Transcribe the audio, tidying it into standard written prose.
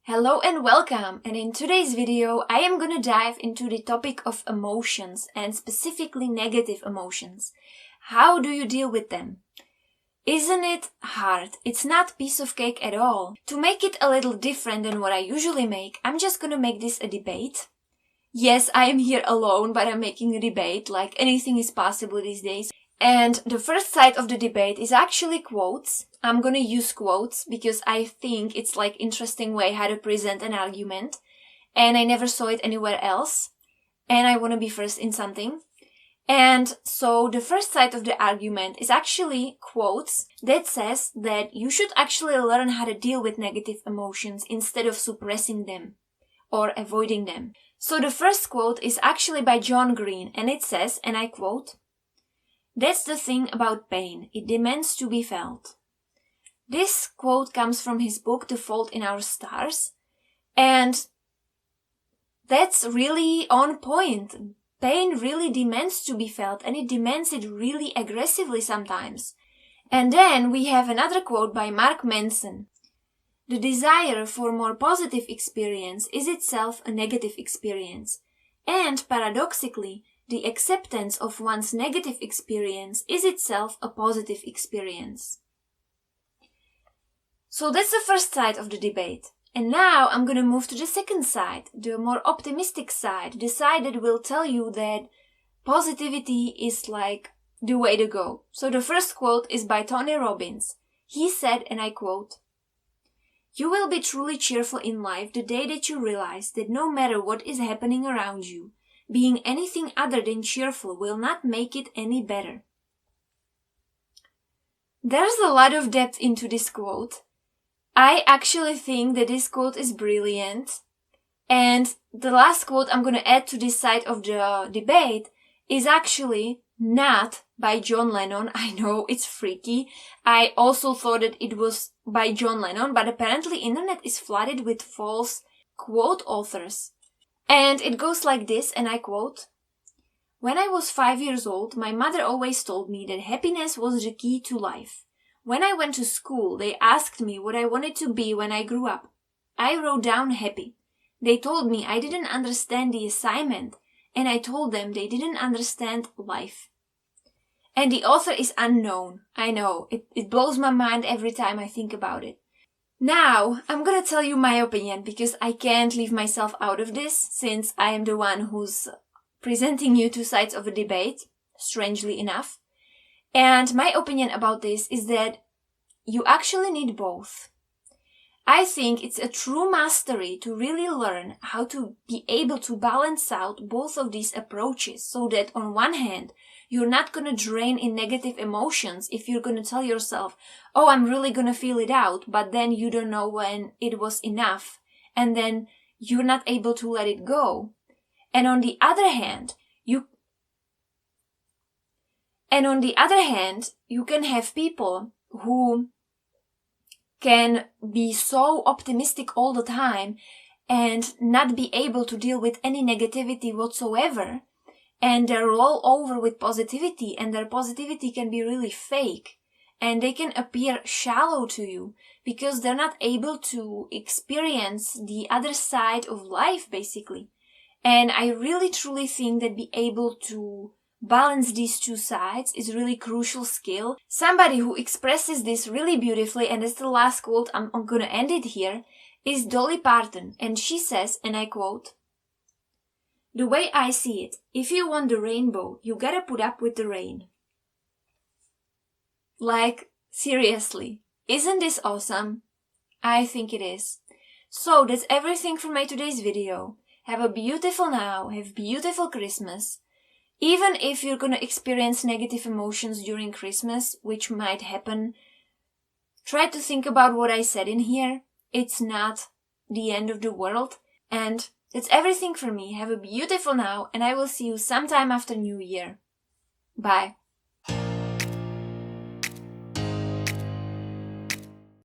Hello and welcome, and in today's video I am gonna dive into the topic of emotions and specifically negative emotions. How do you deal with them? Isn't it hard? It's not piece of cake at all. To make it a little different than what I usually make, I'm just gonna make this a debate. Yes, I am here alone, but I'm making a debate, like anything is possible these days. And the first side of the debate is actually quotes. I'm gonna use quotes because I think it's like interesting way how to present an argument. And I never saw it anywhere else. And I want to be first in something. And so the first side of the argument is actually quotes that says that you should actually learn how to deal with negative emotions instead of suppressing them or avoiding them. So the first quote is actually by John Green, and it says, and I quote, "That's the thing about pain. It demands to be felt." This quote comes from his book, The Fault in Our Stars. And that's really on point. Pain really demands to be felt, and it demands it really aggressively sometimes. And then we have another quote by Mark Manson. "The desire for more positive experience is itself a negative experience. And paradoxically, the acceptance of one's negative experience is itself a positive experience." So that's the first side of the debate. And now I'm gonna move to the second side, the more optimistic side, the side that will tell you that positivity is like the way to go. So the first quote is by Tony Robbins. He said, and I quote, "You will be truly cheerful in life the day that you realize that no matter what is happening around you, being anything other than cheerful will not make it any better." There's a lot of depth into this quote. I actually think that this quote is brilliant. And the last quote I'm going to add to this side of the debate is actually not by John Lennon. I know it's freaky. I also thought that it was by John Lennon, but apparently internet is flooded with false quote authors. And it goes like this, and I quote, "When I was 5 years old, my mother always told me that happiness was the key to life. When I went to school, they asked me what I wanted to be when I grew up. I wrote down happy. They told me I didn't understand the assignment, and I told them they didn't understand life." And the author is unknown. I know, it blows my mind every time I think about it. Now, I'm gonna tell you my opinion because I can't leave myself out of this since I am the one who's presenting you two sides of a debate, strangely enough. And my opinion about this is that you actually need both. I think it's a true mastery to really learn how to be able to balance out both of these approaches so that on one hand, you're not going to drain in negative emotions if you're going to tell yourself, "Oh, I'm really going to feel it out," but then you don't know when it was enough, and then you're not able to let it go. And on the other hand, you can have people who can be so optimistic all the time and not be able to deal with any negativity whatsoever. And they're all over with positivity, and their positivity can be really fake. And they can appear shallow to you because they're not able to experience the other side of life, basically. And I really truly think that be able to balance these two sides is really crucial skill. Somebody who expresses this really beautifully, and that's the last quote, I'm gonna end it here, is Dolly Parton. And she says, and I quote, "The way I see it, if you want the rainbow, you gotta put up with the rain." Like, seriously, isn't this awesome? I think it is. So that's everything for my today's video. Have a beautiful now, have beautiful Christmas. Even if you're gonna experience negative emotions during Christmas, which might happen, try to think about what I said in here. It's not the end of the world. And that's everything for me. Have a beautiful now, and I will see you sometime after New Year. Bye.